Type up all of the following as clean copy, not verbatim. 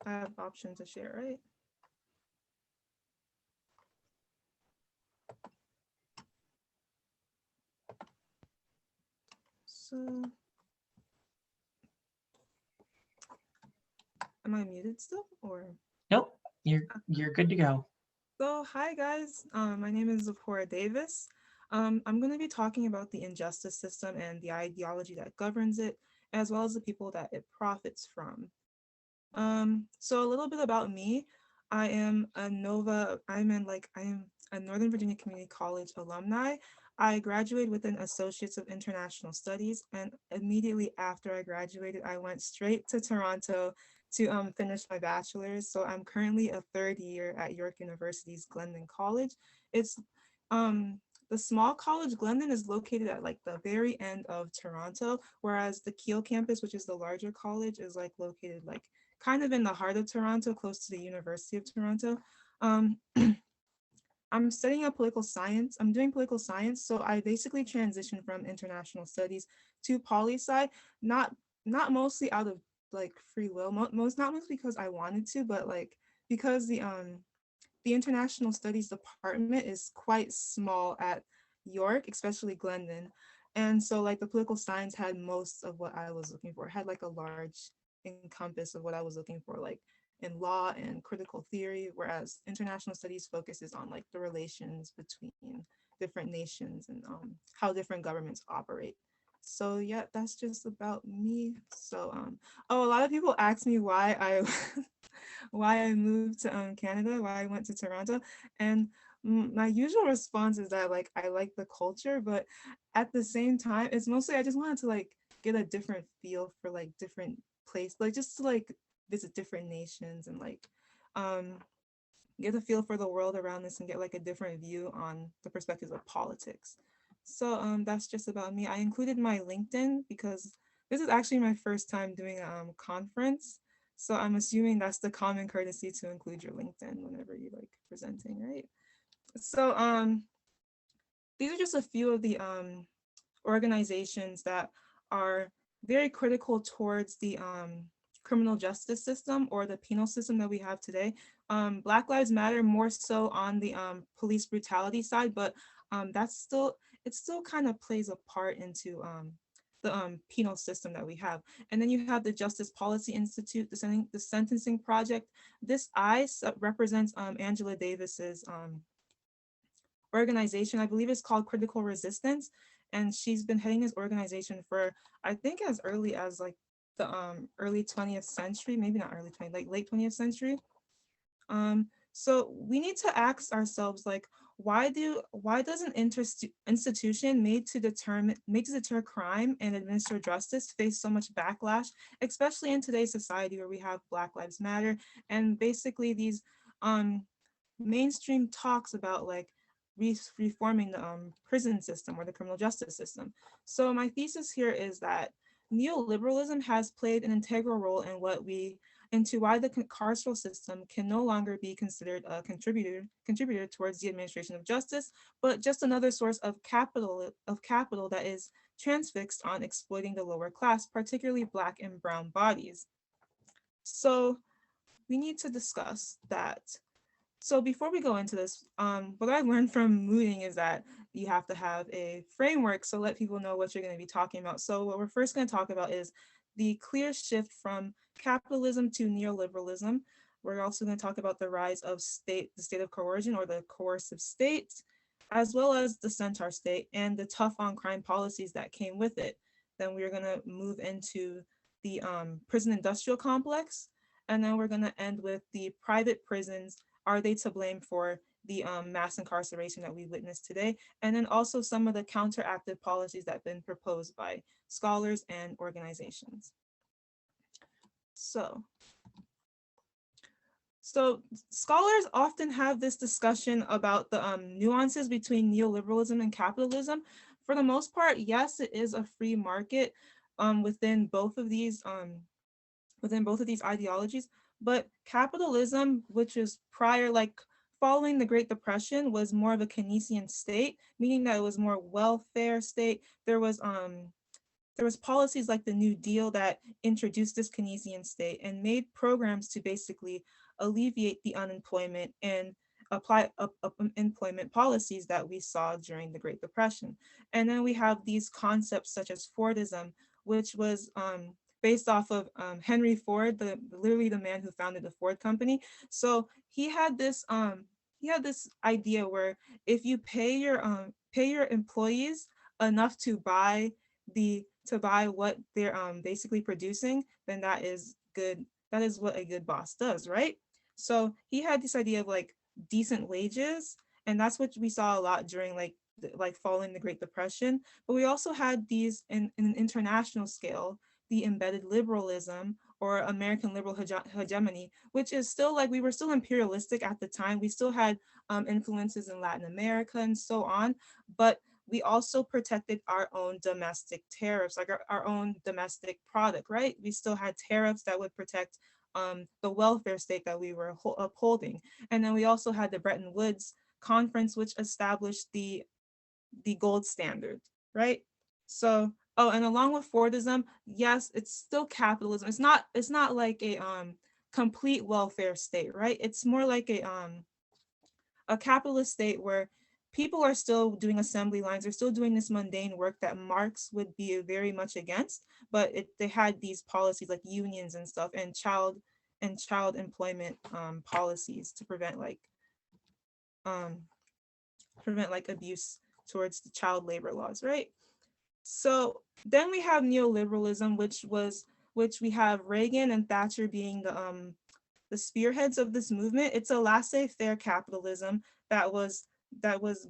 I have option to share, right? So, am I muted still, or? Nope, you're good to go. So, hi guys. My name is Zipporah Davis. I'm going to be talking about the injustice system and the ideology that governs it, as well as the people that it profits from. So a little bit about me. I am a Nova, I am a Northern Virginia Community College alumni. I graduated with an Associates of International Studies, and immediately after I graduated, I went straight to Toronto to finish my bachelor's. So I'm currently a third year at York University's Glendon College. It's the small college Glendon is located at like the very end of Toronto, whereas the Keele campus, which is the larger college, is like located like kind of in the heart of Toronto, close to the University of Toronto. Um, I'm studying a political science. I'm doing political science, so I basically transitioned from international studies to poli sci, not not mostly out of like free will, most not mostly because I wanted to, but like because the international studies department is quite small at York, especially Glendon. And so like the political science had most of what I was looking for, it had like a large encompass of what I was looking for, like in law and critical theory, whereas international studies focuses on like the relations between different nations and how different governments operate. So yeah, that's just about me. So oh, a lot of people ask me why I why I moved to Canada, why I went to Toronto, and my usual response is that like I like the culture, but at the same time, it's mostly I just wanted to like get a different feel for like different place, like just to like visit different nations and like um get a feel for the world around us and get like a different view on the perspectives of politics. So that's just about me. I included my LinkedIn because this is actually my first time doing a conference. So I'm assuming that's the common courtesy to include your LinkedIn whenever you like presenting, right? So these are just a few of the organizations that are very critical towards the criminal justice system or the penal system that we have today. Black Lives Matter more so on the police brutality side, but that's still, it still kind of plays a part into the penal system that we have. And then you have the Justice Policy Institute, the Sentencing Project. This represents Angela Davis's organization. I believe it's called Critical Resistance. And she's been heading this organization for, I think as early as like the early 20th century, maybe not early 20th, like late 20th century. So we need to ask ourselves like, why does an institution made to deter crime and administer justice face so much backlash, especially in today's society where we have Black Lives Matter and basically these um mainstream talks about like reforming the prison system or the criminal justice system. So my thesis here is that neoliberalism has played an integral role in into why the carceral system can no longer be considered a contributor towards the administration of justice, but just another source of capital that is transfixed on exploiting the lower class, particularly Black and brown bodies. So we need to discuss that. So before we go into this, what I learned from mooting is that you have to have a framework, so let people know what you're going to be talking about. So what we're first going to talk about is the clear shift from capitalism to neoliberalism. We're also going to talk about the rise of the state of coercion or the coercive state, as well as the Centaur state and the tough on crime policies that came with it. Then we're going to move into the prison industrial complex, and then we're going to end with the private prisons. Are they to blame for the mass incarceration that we witnessed today? And then also some of the counteractive policies that have been proposed by scholars and organizations. So scholars often have this discussion about the nuances between neoliberalism and capitalism. For the most part, yes, it is a free market within both of these ideologies, but capitalism, which is prior, like following the Great Depression, was more of a Keynesian state, meaning that it was more welfare state. There was there was policies like the New Deal that introduced this Keynesian state and made programs to basically alleviate the unemployment and apply employment policies that we saw during the Great Depression. And then we have these concepts such as Fordism, which was based off of Henry Ford, literally the man who founded the Ford company. So he had this idea where if you pay your employees enough to buy what they're basically producing, then that is good. That is what a good boss does, right? So he had this idea of like decent wages, and that's what we saw a lot during like following the Great Depression. But we also had these in an international scale, the embedded liberalism or American liberal hegemony, which is still like we were still imperialistic at the time. We still had influences in Latin America and so on, but we also protected our own domestic tariffs, like our own domestic product, right? We still had tariffs that would protect the welfare state that we were upholding. And then we also had the Bretton Woods conference, which established the gold standard, right? So, oh, and along with Fordism, yes, it's still capitalism. It's not like a complete welfare state, right? It's more like a capitalist state where people are still doing assembly lines, they're still doing this mundane work that Marx would be very much against, but they had these policies like unions and stuff and child employment policies to um, prevent like abuse towards the child labor laws, right? So then we have neoliberalism, which we have Reagan and Thatcher being the spearheads of this movement. It's a laissez-faire capitalism that was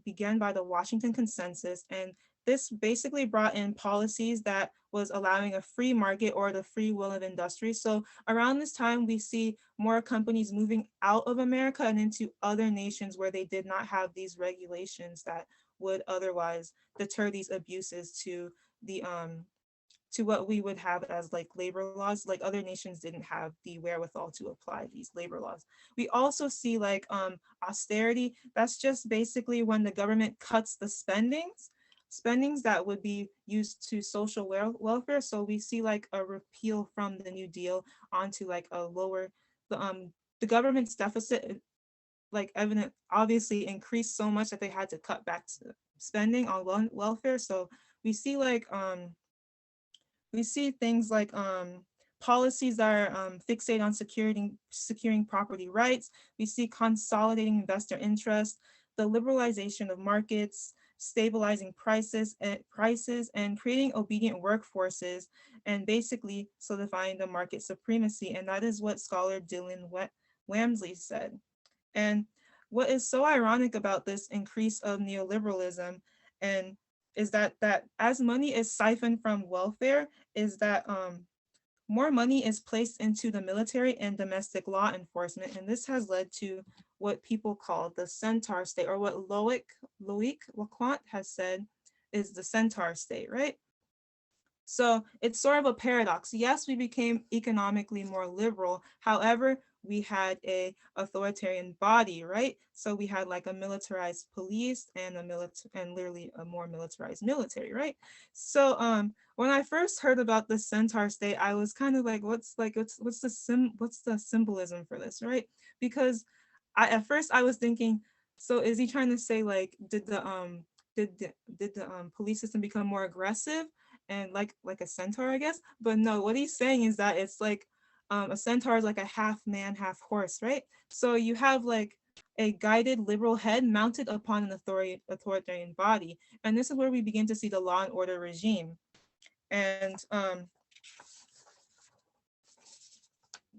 begun by the Washington Consensus, and this basically brought in policies that was allowing a free market or the free will of industry. So around this time, we see more companies moving out of America and into other nations where they did not have these regulations that would otherwise deter these abuses the to what we would have as like labor laws. Like other nations didn't have the wherewithal to apply these labor laws. We also see like austerity. That's just basically when the government cuts the spendings that would be used to social welfare. So we see like a repeal from the New Deal onto like a lower the government's deficit like evident obviously increased so much that they had to cut back spending on welfare. So we see like we see things like policies that are fixated on securing property rights. We see consolidating investor interest, the liberalization of markets, stabilizing prices and creating obedient workforces, and basically solidifying the market supremacy. And that is what scholar Dylan Wamsley said. And what is so ironic about this increase of neoliberalism and is that as money is siphoned from welfare, is that more money is placed into the military and domestic law enforcement, and this has led to what people call the Centaur state, or what Loic Laquant has said is the Centaur state, right? So it's sort of a paradox. Yes, we became economically more liberal. However, we had a authoritarian body, right? So we had like a militarized police and and literally a more militarized military, right? So when I first heard about the Centaur state, I was kind of what's the symbolism for this, right? Because at first I was thinking, so is he trying to say like did the police system become more aggressive and like a centaur, I guess? But no, what he's saying is that it's like a centaur is like a half man, half horse, right? So you have like a guided liberal head mounted upon an authoritarian body. And this is where we begin to see the law and order regime. And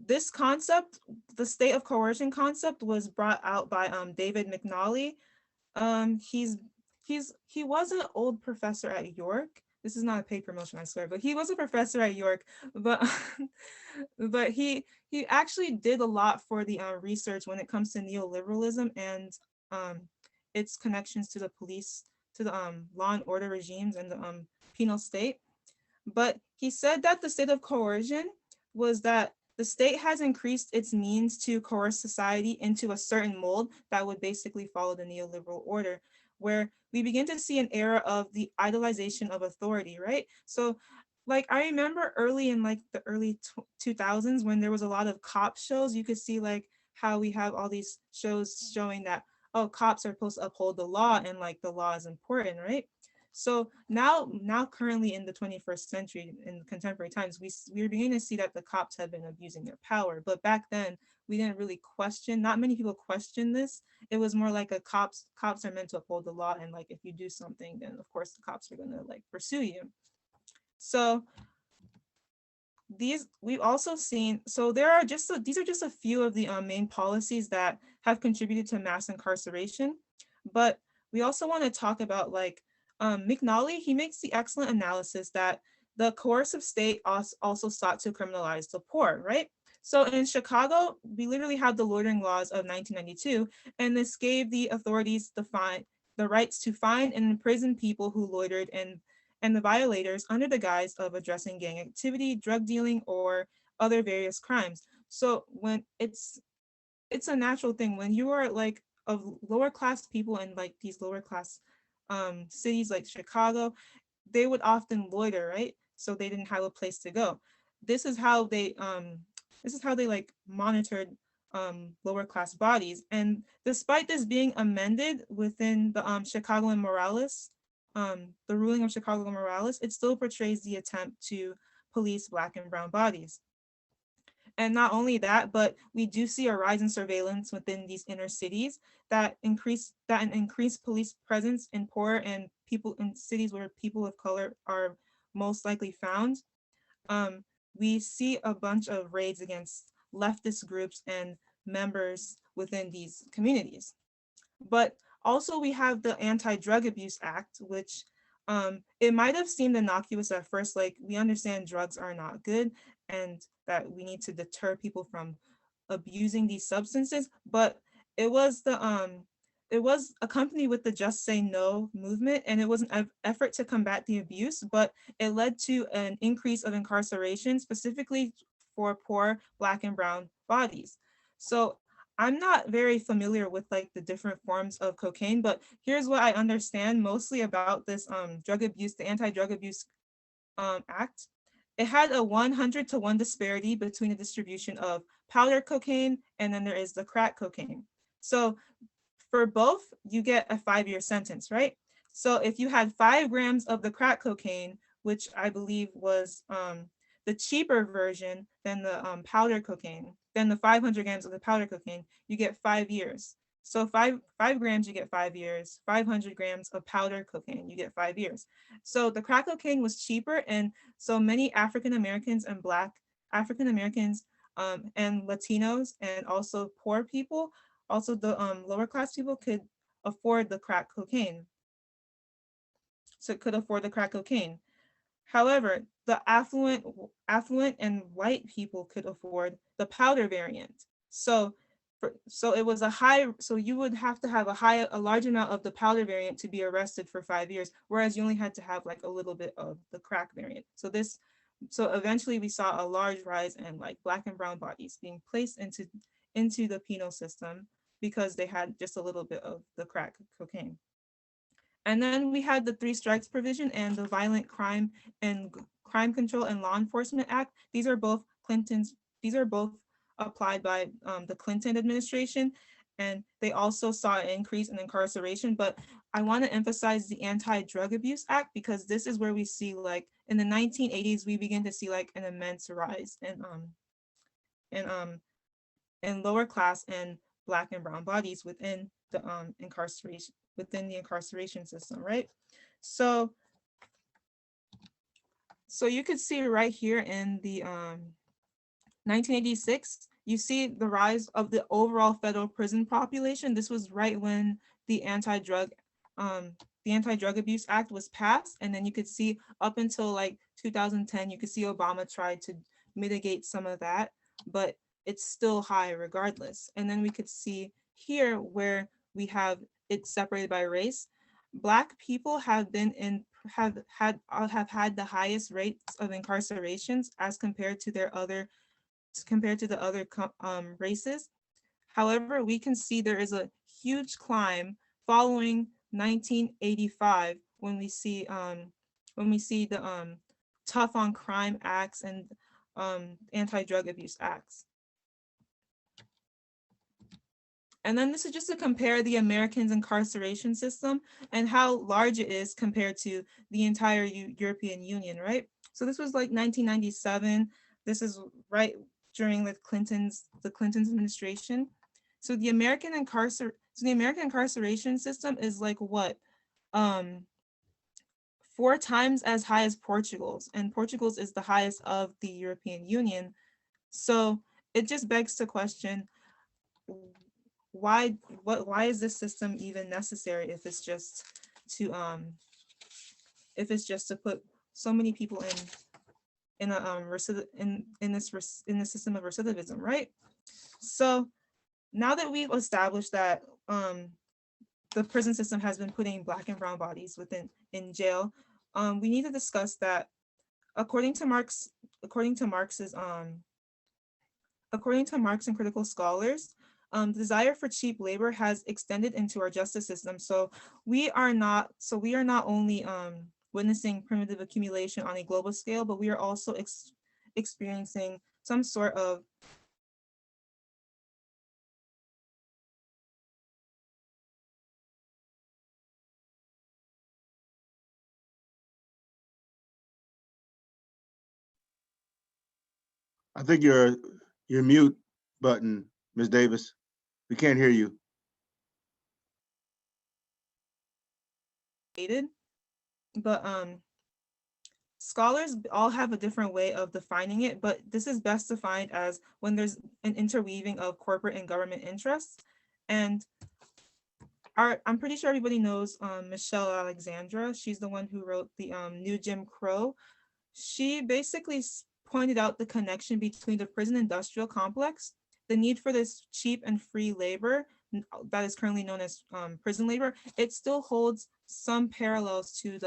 this concept, the state of coercion concept, was brought out by David McNally. He's he was an old professor at York. This is not a paid promotion, I swear, but he was a professor at York. But but he actually did a lot for the research when it comes to neoliberalism and um, its connections to the police, to the law and order regimes and the penal state. But he said that the state of coercion was that the state has increased its means to coerce society into a certain mold that would basically follow the neoliberal order, where we begin to see an era of the idolization of authority, right? So like I remember early in like the early 2000s when there was a lot of cop shows. You could see like how we have all these shows showing that, oh, cops are supposed to uphold the law and like the law is important, right? So now currently in the 21st century in contemporary times, we're beginning to see that the cops have been abusing their power. But back then we didn't really question. Not many people questioned this. It was more like a cops are meant to uphold the law, and like if you do something, then of course the cops are gonna like pursue you. So these we've also seen, so there are just these are just a few of the main policies that have contributed to mass incarceration, but we also want to talk about like McNally. He makes the excellent analysis that the coercive state also sought to criminalize the poor, right? So in Chicago we literally had the loitering laws of 1992, and this gave the authorities the rights to find and imprison people who loitered and the violators under the guise of addressing gang activity, drug dealing, or other various crimes. So when it's a natural thing when you are like of lower class people in like these lower class cities like Chicago, they would often loiter, right? So they didn't have a place to go. This is how they like monitored lower class bodies. And despite this being amended within the Chicago and Morales, the ruling of Chicago and Morales, it still portrays the attempt to police Black and brown bodies. And not only that, but we do see a rise in surveillance within these inner cities that an increased police presence in poor and people in cities where people of color are most likely found. Um, we see a bunch of raids against leftist groups and members within these communities. But also we have the Anti-Drug Abuse Act, which it might have seemed innocuous at first, like we understand drugs are not good and that we need to deter people from abusing these substances, but it was the it was accompanied with the Just Say No movement, and it was an effort to combat the abuse, but it led to an increase of incarceration, specifically for poor Black and brown bodies. So I'm not very familiar with like the different forms of cocaine, but here's what I understand mostly about this drug abuse, the Anti-Drug Abuse Act. It had a 100-to-1 disparity between the distribution of powder cocaine and then there is the crack cocaine. So for both, you get a 5-year sentence, right? So if you had 5 grams of the crack cocaine, which I believe was the cheaper version than the powder cocaine, than the 500 grams of the powder cocaine, you get 5 years. So five grams, you get 5 years. 500 grams of powder cocaine, you get 5 years. So the crack cocaine was cheaper, and so many African Americans and Black African Americans and Latinos and also poor people, also the lower class people could afford the crack cocaine. So could afford the crack cocaine. However, the affluent and white people could afford the powder variant. So it was a high, so you would have to have a large amount of the powder variant to be arrested for 5 years, whereas you only had to have like a little bit of the crack variant. So eventually we saw a large rise in like Black and brown bodies being placed into the penal system because they had just a little bit of the crack cocaine. And then we had the three strikes provision and the Violent Crime and Crime Control and Law Enforcement Act. These are both applied by the Clinton administration. And they also saw an increase in incarceration. But I want to emphasize the Anti-Drug Abuse Act because this is where we see like in the 1980s, we begin to see like an immense rise in in lower class and Black and brown bodies within the incarceration system, right? So so you could see right here in the 1986, you see the rise of the overall federal prison population. This was right when the um, Anti-Drug Abuse Act was passed. And then you could see up until like 2010, you could see Obama tried to mitigate some of that, but it's still high regardless. And then we could see here where we have it separated by race. Black people have had the highest rates of incarcerations as compared to the other races. However, we can see there is a huge climb following 1985 when we see the tough on crime acts and anti-drug abuse acts. And then this is just to compare the Americans' incarceration system and how large it is compared to the entire European Union, right? So this was like 1997. This is right during the Clintons administration. So the American incarceration system is like what? Um, 4 times as high as Portugal's, and Portugal's is the highest of the European Union. So it just begs to question why why is this system even necessary to um if it's just to put so many people in a in this system of recidivism, right? So now that we've established that the prison system has been putting Black and brown bodies within in jail, we need to discuss that according to Marx, according to Marx's according to Marx and critical scholars, the desire for cheap labor has extended into our justice system. So we are not only witnessing primitive accumulation on a global scale, but we are also experiencing some sort of I think your mute button, Ms. Davis. We can't hear you. hated, but scholars all have a different way of defining it, but this is best defined as when there's an interweaving of corporate and government interests. And I'm pretty sure everybody knows Michelle Alexandra. She's the one who wrote the New Jim Crow. She basically pointed out the connection between the prison industrial complex, the need for this cheap and free labor that is currently known as prison labor. It still holds some parallels to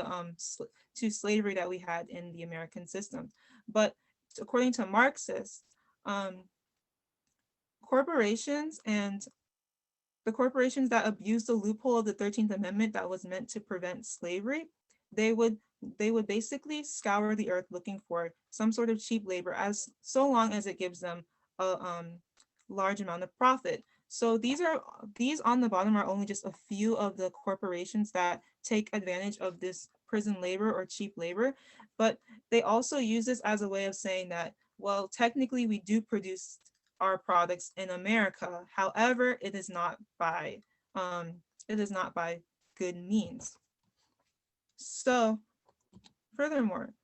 to slavery that we had in the American system. But according to Marxists, um, corporations and the corporations that abused the loophole of the 13th Amendment that was meant to prevent slavery, they would they would basically scour the earth looking for some sort of cheap labor as so long as it gives them a large amount of profit. So these on the bottom are only just a few of the corporations that take advantage of this prison labor or cheap labor, but they also use this as a way of saying that, well, technically we do produce our products in America. However, it is not by good means. So furthermore,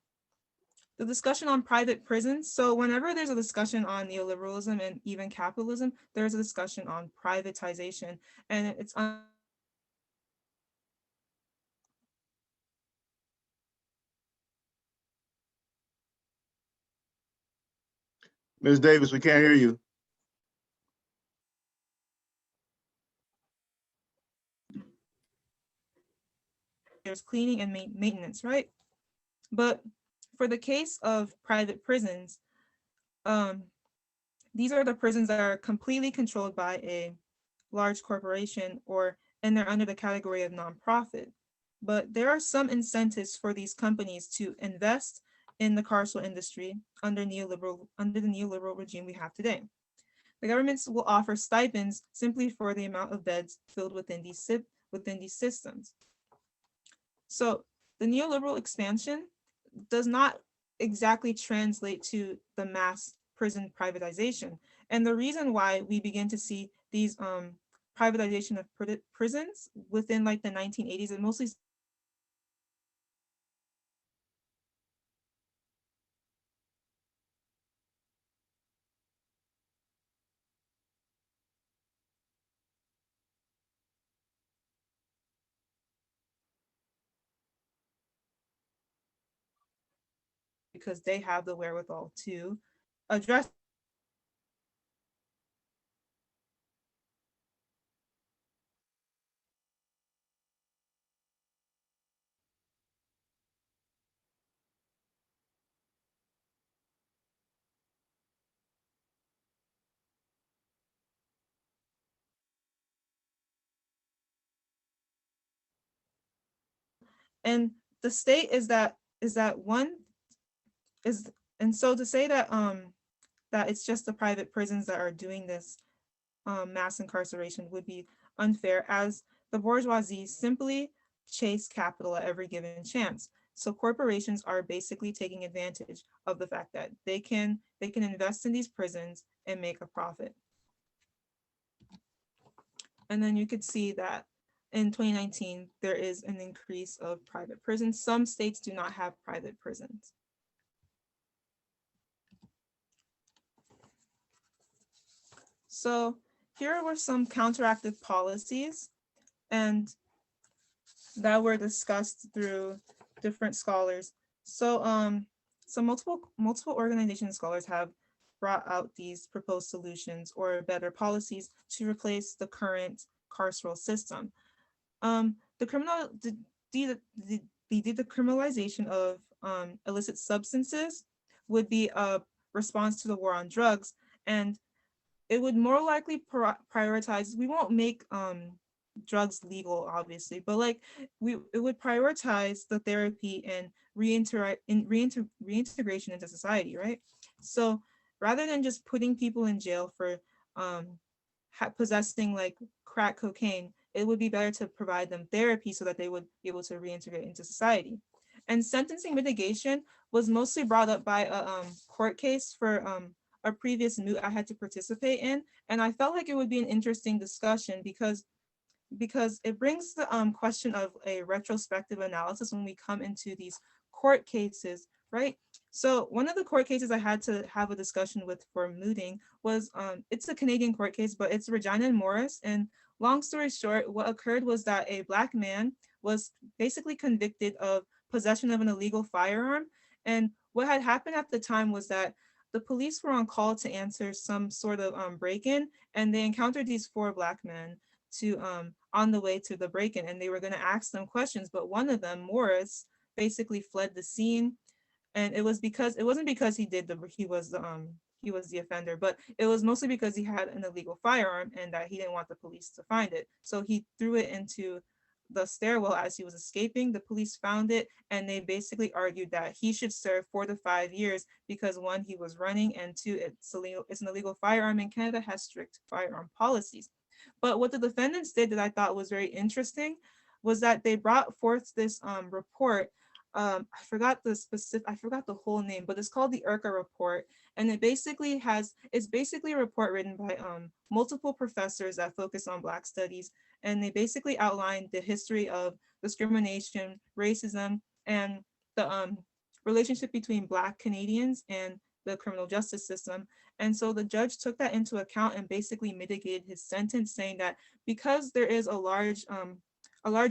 the discussion on private prisons. So whenever there's a discussion on neoliberalism and even capitalism, there's a discussion on privatization. And it's Ms. Davis, we can't hear you. there's cleaning and maintenance, right? But for the case of private prisons, um, these are the prisons that are completely controlled by a large corporation and they're under the category of nonprofit. But there are some incentives for these companies to invest in the carceral industry under the neoliberal regime we have today. The governments will offer stipends simply for the amount of beds filled within these systems. So the neoliberal expansion does not exactly translate to the mass prison privatization. And the reason why we begin to see these privatization of prisons within like the 1980s and mostly because they have the wherewithal to address. And the state is that one is and so to say that that it's just the private prisons that are doing this mass incarceration would be unfair, as the bourgeoisie simply chase capital at every given chance. So corporations are basically taking advantage of the fact that they can invest in these prisons and make a profit. And then you could see that in 2019, there is an increase of private prisons. Some states do not have private prisons. So here were some counteractive policies, and that were discussed through different scholars. So multiple organization scholars have brought out these proposed solutions or better policies to replace the current carceral system. The criminal the decriminalization of illicit substances would be a response to the war on drugs, and it would more likely prioritize. We won't make drugs legal, obviously, but like it would prioritize the therapy and reintegration into society, right? So rather than just putting people in jail for possessing like crack cocaine, it would be better to provide them therapy so that they would be able to reintegrate into society. And sentencing mitigation was mostly brought up by a court case for a previous moot I had to participate in. And I felt like it would be an interesting discussion because it brings the question of a retrospective analysis when we come into these court cases, right? So one of the court cases I had to have a discussion with for mooting was, it's a Canadian court case, but it's Regina and Morris. And long story short, what occurred was that a Black man was basically convicted of possession of an illegal firearm. And what had happened at the time was that the police were on call to answer some sort of break-in, and they encountered these four Black men to on the way to the break-in, and they were going to ask them questions, but one of them, Morris, basically fled the scene. And it wasn't because he was the offender, but it was mostly because he had an illegal firearm and that he didn't want the police to find it. So he threw it into the stairwell as he was escaping. The police found it, and they basically argued that he should serve 4 to 5 years because one, he was running, and two, it's an illegal firearm, and Canada has strict firearm policies. But what the defendants did that I thought was very interesting was that they brought forth this report. I forgot the whole name, but it's called the IRCA report. And it's basically a report written by multiple professors that focus on Black studies. And they basically outline the history of discrimination, racism, and the relationship between Black Canadians and the criminal justice system. And so the judge took that into account and basically mitigated his sentence, saying that because there is a large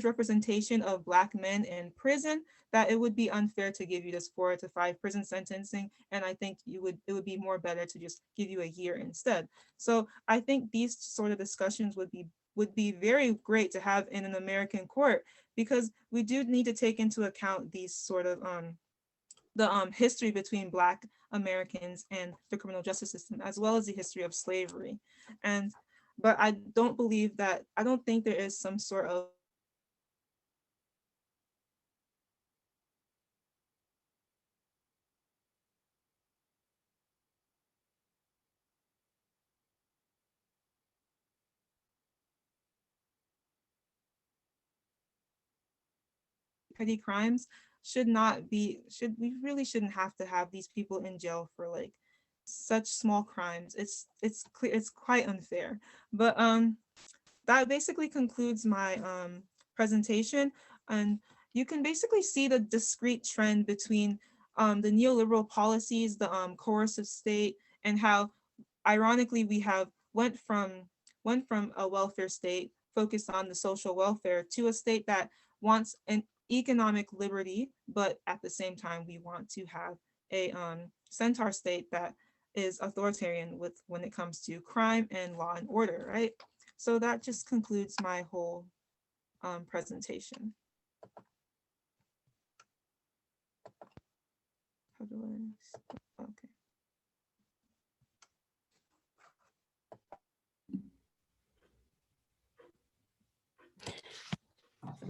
representation of Black men in prison, that it would be unfair to give you this 4 to 5 prison sentencing. And I think it would be more better to just give you a year instead. So I think these sort of discussions would be very great to have in an American court, because we do need to take into account these sort of the history between Black Americans and the criminal justice system, as well as the history of slavery. But I don't think there is some sort of petty crimes we really shouldn't have to have these people in jail for like such small crimes. It's clear, it's quite unfair. But that basically concludes my presentation. And you can basically see the discrete trend between the neoliberal policies, the coercive state, and how ironically we have went from a welfare state focused on the social welfare to a state that wants an economic liberty, but at the same time we want to have a Centaur state that is authoritarian with when it comes to crime and law and order, right? So that just concludes my whole presentation. How do I, okay.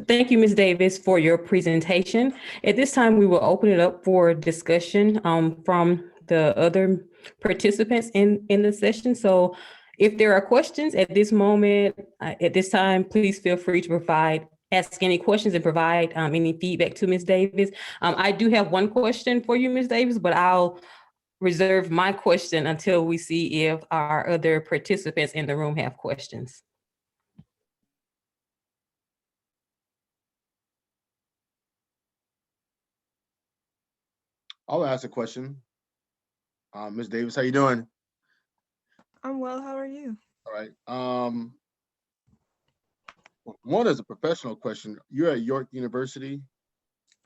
Thank you, Ms. Davis, for your presentation. At this time, we will open it up for discussion from the other participants in the session. So if there are questions at this moment, at this time, please feel free to ask any questions and provide any feedback to Ms. Davis. I do have one question for you, Ms. Davis, but I'll reserve my question until we see if our other participants in the room have questions. I'll ask a question. Ms. Davis, how you doing? I'm well, how are you? All right. One is a professional question. You're at York University.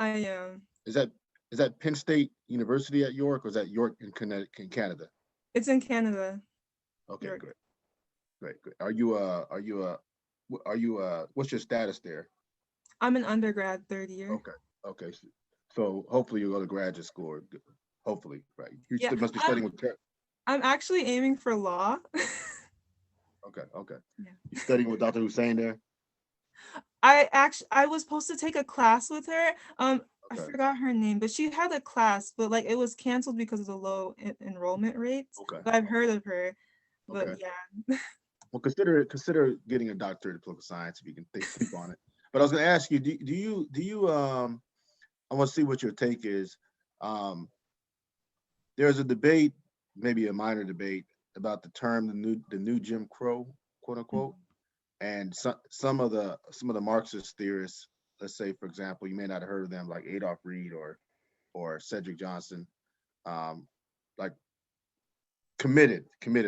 I am. Is that Penn State University at York, or is that York in Connecticut, in Canada? It's in Canada. Okay, York. great. Are you what's your status there? I'm an undergrad, third year. Okay. So hopefully you'll go to graduate school. Hopefully, right? You Yeah, must be studying with. I'm actually aiming for law. Okay. Yeah. You studying with Dr. Hussein there? I was supposed to take a class with her. I Okay. forgot her name, but she had a class, but like it was canceled because of the low enrollment rates. Okay. But I've heard of her. But Okay. yeah. Well, consider getting a doctorate in political science if you can think on it. But I was going to ask you, do you I want to see what your take is. There's a debate, maybe a minor debate, about the term the new Jim Crow, quote unquote, and some of the Marxist theorists. Let's say, for example, you may not have heard of them, like Adolph Reed or Cedric Johnson, like committed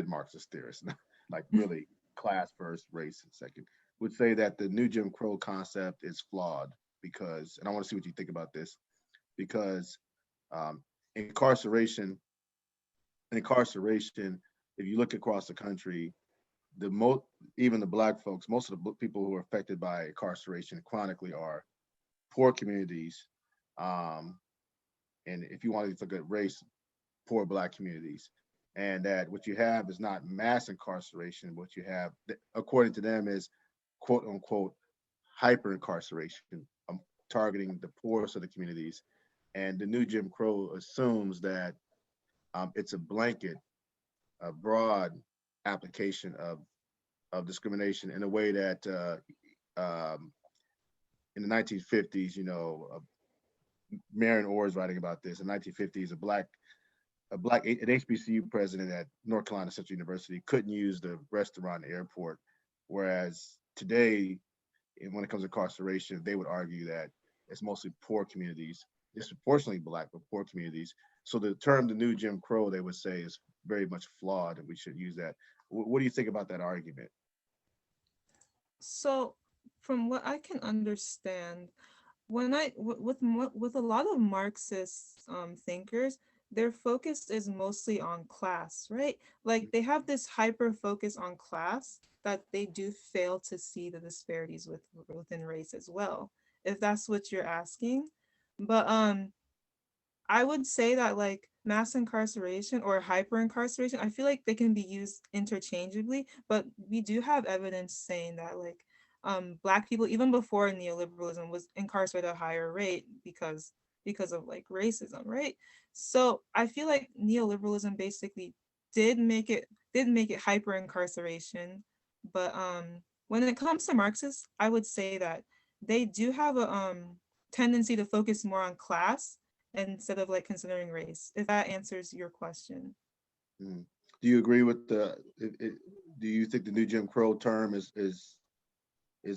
Marxist theorists, like really class first, race second, would say that the new Jim Crow concept is flawed because, and I want to see what you think about this, because incarceration, if you look across the country, even the Black folks, most of the people who are affected by incarceration chronically are poor communities, and if you want to look at race, poor Black communities. And that what you have is not mass incarceration. What you have, according to them, is quote unquote hyper incarceration, targeting the poorest of the communities. And the new Jim Crow assumes that it's a blanket, a broad application of discrimination in a way that in the 1950s, Marion Orr is writing about this. In the 1950s, an HBCU president at North Carolina Central University couldn't use the restaurant and airport, whereas today, when it comes to incarceration, they would argue that it's mostly poor communities, disproportionately Black, but poor communities. So the term "the new Jim Crow," they would say, is very much flawed, and we should use that. What do you think about that argument? So from what I can understand, with a lot of Marxist thinkers, their focus is mostly on class, right? Like they have this hyper focus on class that they do fail to see the disparities within race as well, if that's what you're asking. But I would say that like mass incarceration or hyper incarceration, I feel like they can be used interchangeably, but we do have evidence saying that like Black people, even before neoliberalism, was incarcerated at a higher rate because of like racism, right? So I feel like neoliberalism basically did make it hyper incarceration, but when it comes to Marxists, I would say that they do have a tendency to focus more on class instead of like considering race, if that answers your question. Mm. Do you agree with do you think the new Jim Crow term is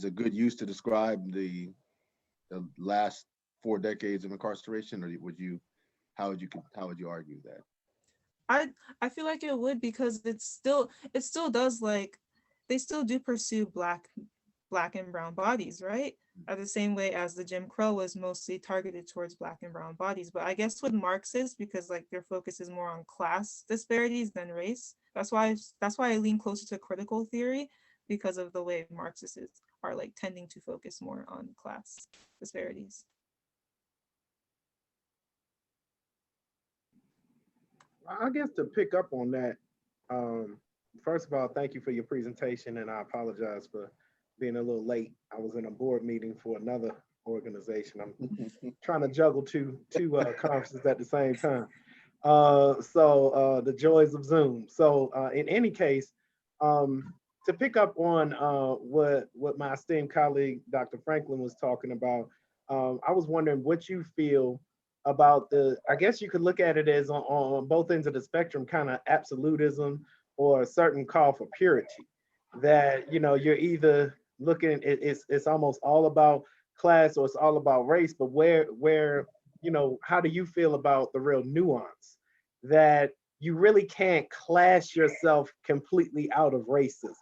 a good use to describe the last 4 decades of incarceration, or how would you argue that? I feel like it would, because it still does like they still do pursue black and brown bodies, right? At the same way as the Jim Crow was mostly targeted towards Black and brown bodies. But I guess with Marxists, because like their focus is more on class disparities than race, that's why I lean closer to critical theory, because of the way Marxists are like tending to focus more on class disparities. I guess to pick up on that, first of all, thank you for your presentation, and I apologize for being a little late. I was in a board meeting for another organization. I'm trying to juggle two conferences at the same time. So the joys of Zoom. So in any case, to pick up on what my esteemed colleague Dr. Franklin was talking about, I was wondering what you feel about the. I guess you could look at it as on both ends of the spectrum, kind of absolutism or a certain call for purity. That you're either looking, it's almost all about class or it's all about race, but where how do you feel about the real nuance that you really can't class yourself completely out of racism?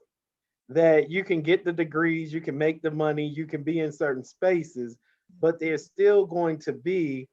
That you can get the degrees, you can make the money, you can be in certain spaces, but there's still going to be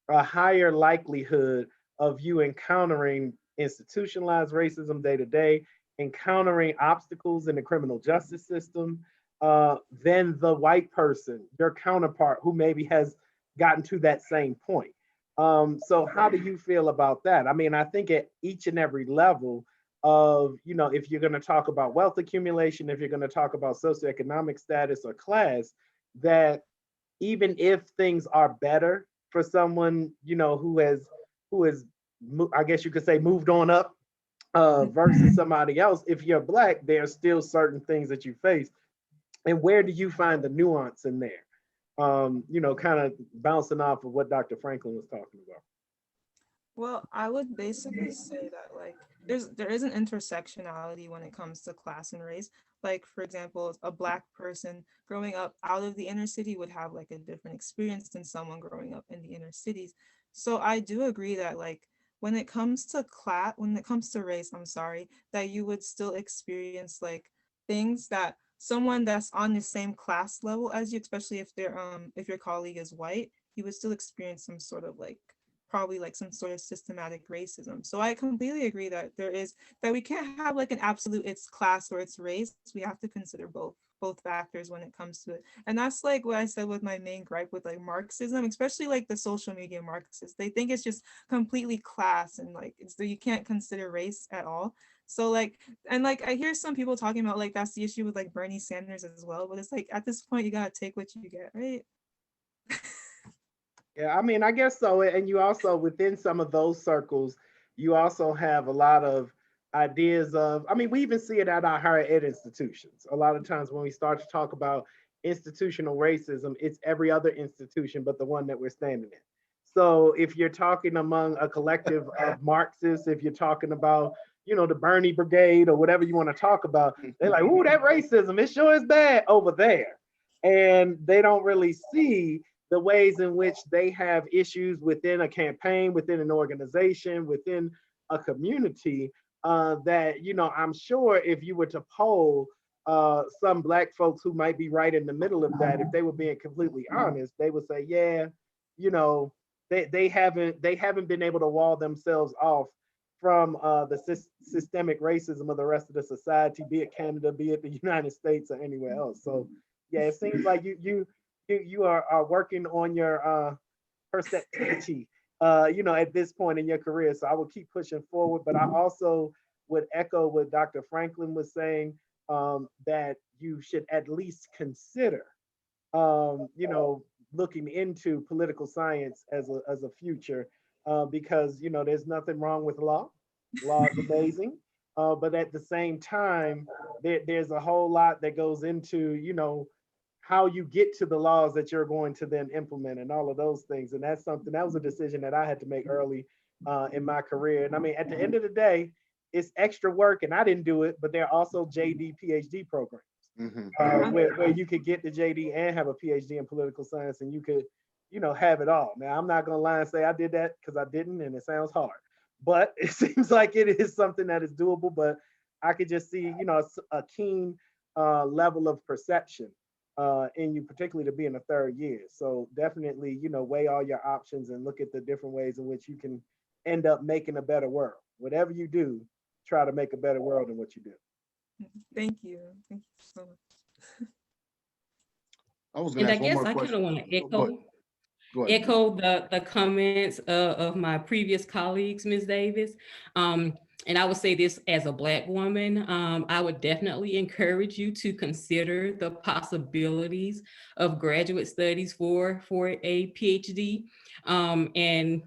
a higher likelihood of you encountering institutionalized racism day to day, encountering obstacles in the criminal justice system than the white person, your counterpart, who maybe has gotten to that same point. So, how do you feel about that? I mean, I think at each and every level of, if you're going to talk about wealth accumulation, if you're going to talk about socioeconomic status or class, that even if things are better for someone, who has, I guess you could say, moved on up versus somebody else, if you're Black, there are still certain things that you face. And where do you find the nuance in there? Kind of bouncing off of what Dr. Franklin was talking about. Well, I would basically say that like there is an intersectionality when it comes to class and race. Like for example, a Black person growing up out of the inner city would have like a different experience than someone growing up in the inner cities. So I do agree that like when it comes to race, I'm sorry, that you would still experience like things that someone that's on the same class level as you, especially if your colleague is white, you would still experience some sort of like probably like some sort of systematic racism. So I completely agree that that we can't have like an absolute it's class or it's race. We have to consider both factors when it comes to it. And that's like what I said with my main gripe with like Marxism, especially like the social media Marxists. They think it's just completely class and like you can't consider race at all. So like, and like I hear some people talking about like that's the issue with like Bernie Sanders as well, but it's like at this point you gotta take what you get, right? Yeah, I mean, I guess so. And you also, within some of those circles, you also have a lot of ideas of, I mean, we even see it at our higher ed institutions. A lot of times when we start to talk about institutional racism, it's every other institution but the one that we're standing in. So if you're talking among a collective of Marxists, if you're talking about, the Bernie Brigade or whatever you want to talk about, they're like, ooh, that racism, it sure is bad over there. And they don't really see the ways in which they have issues within a campaign, within an organization, within a community that, I'm sure if you were to poll some Black folks who might be right in the middle of that, if they were being completely honest, they would say, yeah, you know, they haven't been able to wall themselves off from the systemic racism of the rest of the society, be it Canada, be it the United States or anywhere else. So yeah, it seems like you are working on your perceptivity, at this point in your career. So I will keep pushing forward, but I also would echo what Dr. Franklin was saying, that you should at least consider, looking into political science as a future, because, there's nothing wrong with law. Law is amazing. But at the same time, there's a whole lot that goes into, how you get to the laws that you're going to then implement and all of those things. And that's something that was a decision that I had to make early in my career. And I mean, at the end of the day, it's extra work, and I didn't do it, but there are also JD, PhD programs where you could get the JD and have a PhD in political science, and you could, have it all. Now, I'm not going to lie and say I did that because I didn't, and it sounds hard, but it seems like it is something that is doable. But I could just see, a keen level of perception in you, particularly to be in the third year. So definitely, weigh all your options and look at the different ways in which you can end up making a better world. Whatever you do, try to make a better world than what you do. Thank you. Thank you so much. I was going And to I ask one guess more I kind question. of want to Go ahead. echo the comments of my previous colleagues, Ms. Davis. and I would say this as a Black woman, I would definitely encourage you to consider the possibilities of graduate studies for a PhD. And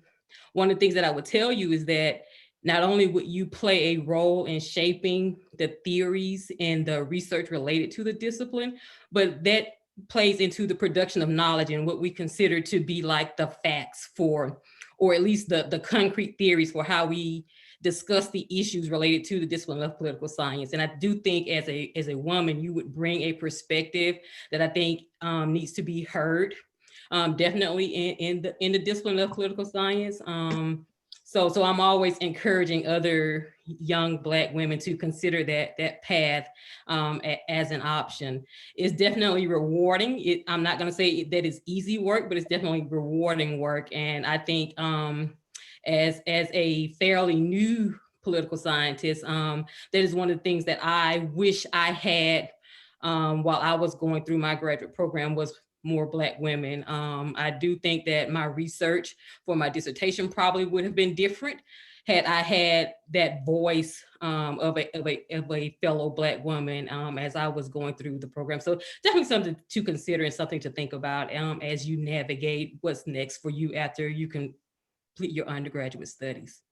one of the things that I would tell you is that not only would you play a role in shaping the theories and the research related to the discipline, but that plays into the production of knowledge and what we consider to be like the facts for, or at least the concrete theories for how we discuss the issues related to the discipline of political science. And I do think as a woman, you would bring a perspective that I think needs to be heard, definitely in the discipline of political science. So I'm always encouraging other young Black women to consider that path as an option. It's definitely rewarding. I'm not going to say that it's easy work, but it's definitely rewarding work. And I think as a fairly new political scientist, that is one of the things that I wish I had while I was going through my graduate program was more Black women. I do think that my research for my dissertation probably would have been different had I had that voice of a fellow Black woman as I was going through the program. So definitely something to consider and something to think about as you navigate what's next for you after you complete your undergraduate studies.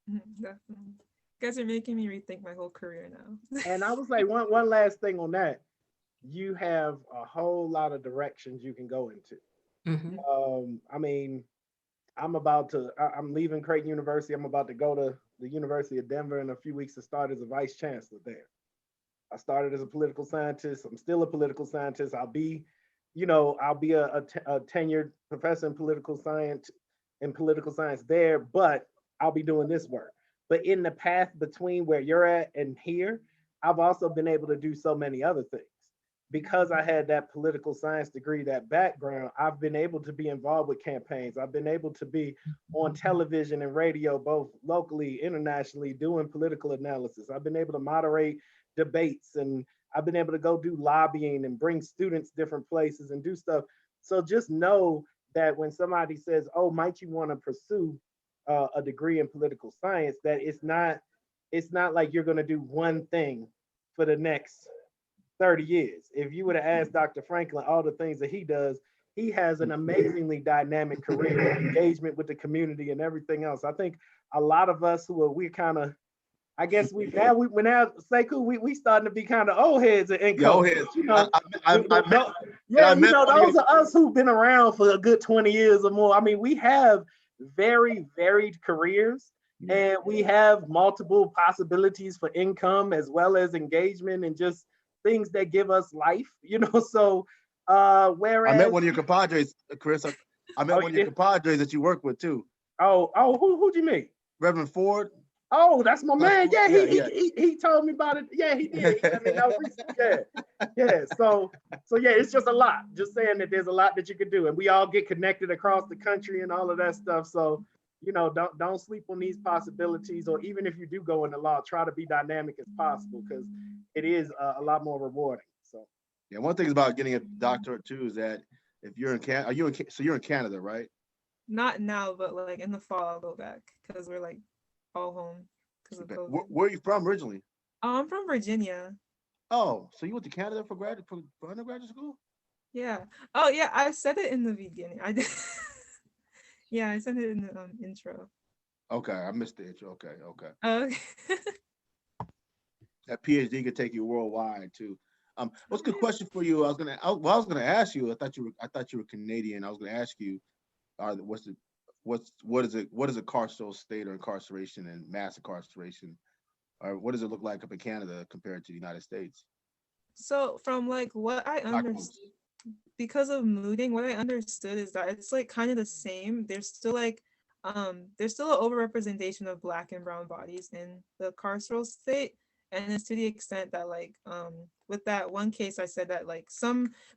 Definitely. You guys are making me rethink my whole career now. And I was like, one last thing on that. You have a whole lot of directions you can go into. I mean, I'm leaving Creighton University. I'm about to go to the University of Denver in a few weeks to start as a vice chancellor there. I started as a political scientist. I'm still a political scientist. I'll be a tenured professor in political science there, but I'll be doing this work. But in the path between where you're at and here, I've also been able to do so many other things. Because I had that political science degree, that background, I've been able to be involved with campaigns. I've been able to be on television and radio, both locally, internationally, doing political analysis. I've been able to moderate debates, and I've been able to go do lobbying and bring students different places and do stuff. So just know that when somebody says, oh, might you want to pursue a degree in political science, that it's not like you're going to do one thing for the next 30 years. If you would have asked Dr. Franklin all the things that he does, he has an amazingly dynamic career, engagement with the community and everything else. I think a lot of us we're kind of, I guess we Sekou, we starting to be kind of old heads in culture. You know, those are us who've been around for a good 20 years or more. I mean, we have very varied careers, and we have multiple possibilities for income as well as engagement and just things that give us life, so whereas I met one of your compadres, Chris. I met one of your compadres that you work with too. Who'd you meet? Reverend Ford. Oh, that's my man. Yeah, he told me about it. Yeah, he did. I mean, that was recent. Yeah. So yeah, it's just a lot. Just saying that there's a lot that you could do, and we all get connected across the country and all of that stuff. So don't sleep on these possibilities, or even if you do go into law, try to be dynamic as possible, because it is a lot more rewarding. So yeah, one thing about getting a doctorate too is that if you're in Canada, you're in Canada, right? Not now, but like in the fall I'll go back because we're like all home because of COVID. Where are you from originally? I'm from Virginia. Oh, so you went to Canada for undergraduate school? Yeah. Oh yeah, I said it in the beginning. I did. Yeah, I said it in the intro. Okay, I missed the intro. Okay. Okay. That PhD could take you worldwide too. What's a good question for you? I was gonna ask you. I thought you were Canadian. I was gonna ask you, what is a carceral state or incarceration and mass incarceration, or what does it look like up in Canada compared to the United States? So from like what I understood, because of mooting, what I understood is that it's like kind of the same. There's still an overrepresentation of Black and brown bodies in the carceral state. And it's to the extent that like with that one case I said that like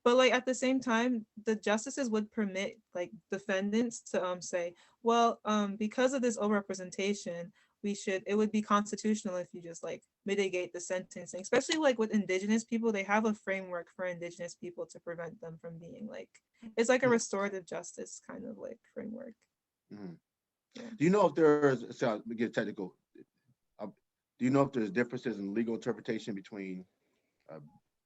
but like at the same time the justices would permit like defendants to say, well, because of this overrepresentation, it would be constitutional if you just like mitigate the sentencing, especially like with Indigenous people. They have a framework for Indigenous people to prevent them from being like, it's like a restorative justice kind of like framework. Mm-hmm. Yeah. Do you know if there's, so we get technical, do you know if there's differences in legal interpretation between,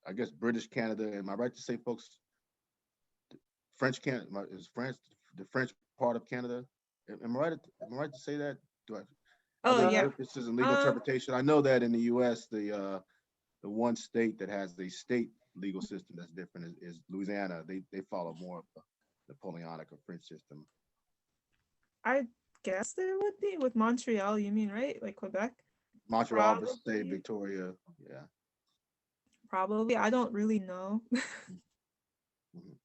I guess, British Canada? Am I right to say, folks, French Canada is France, the French part of Canada? Am I right? Am I right to say that? Are Oh there yeah. differences in legal interpretation? I know that in the U.S., the one state that has the state legal system that's different is Louisiana. They follow more of the Napoleonic or French system. I guess there would be with Montreal, you mean, right? Like Quebec? Montreal versus Probably. state Victoria. Yeah. Probably. I don't really know. Mhm.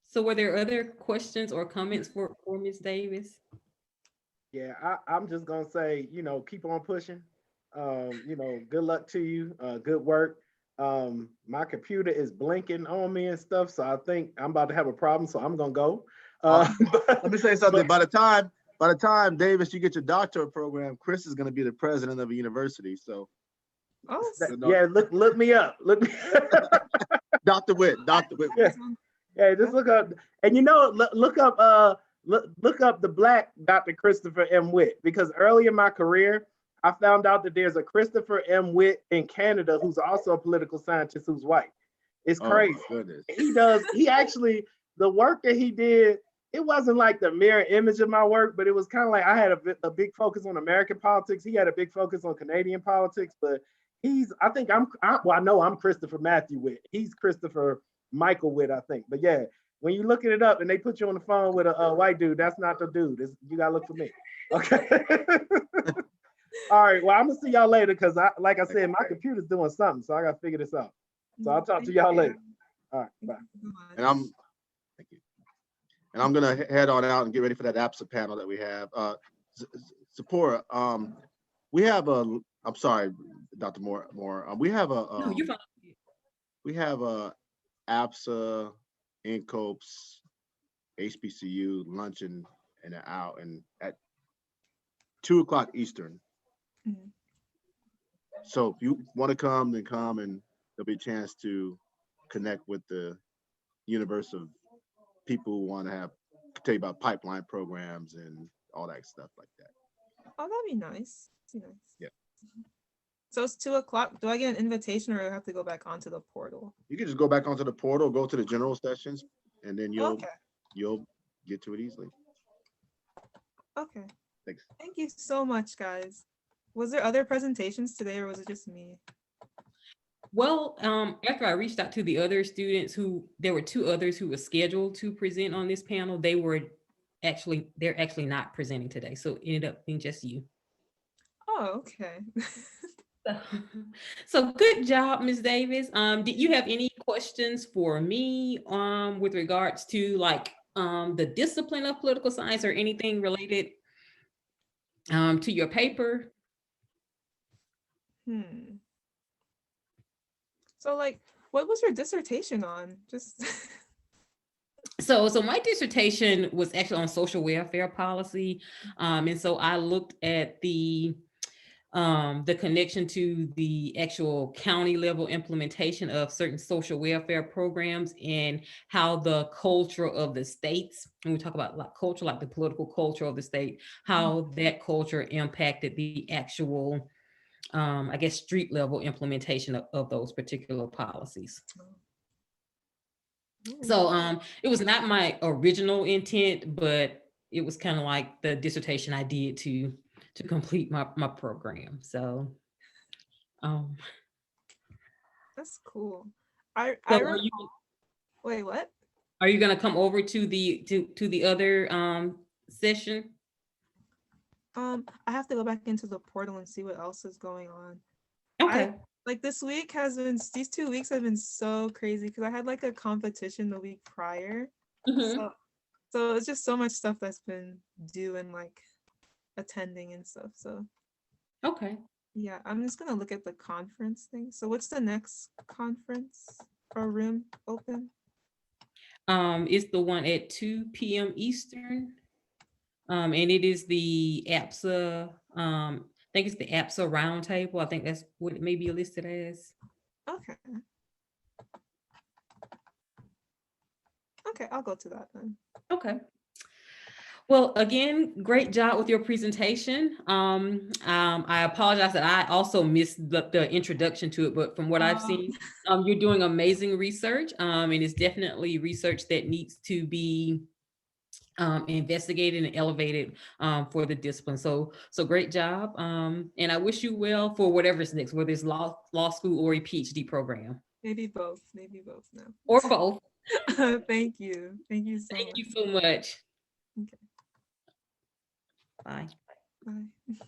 So were there other questions or comments for Ms. Davis? Yeah, I'm just gonna say, keep on pushing. Good luck to you. Good work. My computer is blinking on me and stuff, so I think I'm about to have a problem. So I'm gonna go. Let me say something. By the time Davis, you get your doctorate program, Chris is going to be the president of a university. So, Oh, yeah, look me up. Look me. Dr. Witt. Yeah. Yeah, just look up, and look up look up the Black Dr. Christopher M. Witt, because early in my career, I found out that there's a Christopher M. Witt in Canada who's also a political scientist who's white. It's crazy. Oh, goodness. He actually, the work that he did, it wasn't like the mirror image of my work, but it was kind of like I had a big focus on American politics. He had a big focus on Canadian politics, but I know I'm Christopher Matthew Witt. He's Christopher Michael Witt, I think. But yeah, when you looking it up and they put you on the phone with a white dude, that's not the dude. You gotta look for me. Okay. All right. Well, I'm gonna see y'all later because like I said, my computer's doing something, so I gotta figure this out. So I'll talk to y'all later. All right. Bye. Thank you. And I'm gonna head on out and get ready for that APSA panel that we have. Zipporah, we have I'm sorry, Dr. Moore. We have No, you're fine. we have a APSA, INCOPS, HBCU luncheon and an out and at 2:00 Eastern. Mhm. So if you want to come, then come, and there'll be a chance to connect with the universe of people who want to tell you about pipeline programs and all that stuff like that. Oh, that'd be nice. That'd be nice. Yeah. So it's 2:00. Do I get an invitation or do I have to go back onto the portal? You can just go back onto the portal, go to the general sessions, and then you'll get to it easily. Okay. Thanks. Thank you so much, guys. Was there other presentations today or was it just me? Well, after I reached out to the other students there were two others who were scheduled to present on this panel. They're actually not presenting today. So it ended up being just you. Oh, okay. So good job, Ms. Davis. Did you have any questions for me with regards to the discipline of political science or anything related to your paper? So what was your dissertation on? Just So my dissertation was actually on social welfare policy. And so I looked at the connection to the actual county level implementation of certain social welfare programs and how the culture of the states, when we talk about culture, like the political culture of the state, how that culture impacted the actual, I guess, street level implementation of those particular policies. So it was not my original intent, but it was kind of like the dissertation I did to complete my program. So that's cool. Wait, what? Are you gonna come over to the other session? I have to go back into the portal and see what else is going on. Okay. These 2 weeks have been so crazy because I had a competition the week prior. Mm-hmm. So it's just so much stuff that's been due and attending and stuff. So okay. Yeah, I'm just gonna look at the conference thing. So what's the next conference or room open? It's the one at 2 p.m. Eastern. And it is the APSA, I think it's the APSA roundtable. I think that's what it may be listed as. Okay. Okay, I'll go to that then. Okay. Well, again, great job with your presentation. I apologize that I also missed the introduction to it, but from what I've seen, you're doing amazing research, and it's definitely research that needs to be investigated and elevated for the discipline. So great job, and I wish you well for whatever's next, whether it's law school or a PhD program, Maybe both now. or both. Thank you so much. Thank you so much. Okay. Bye. Bye.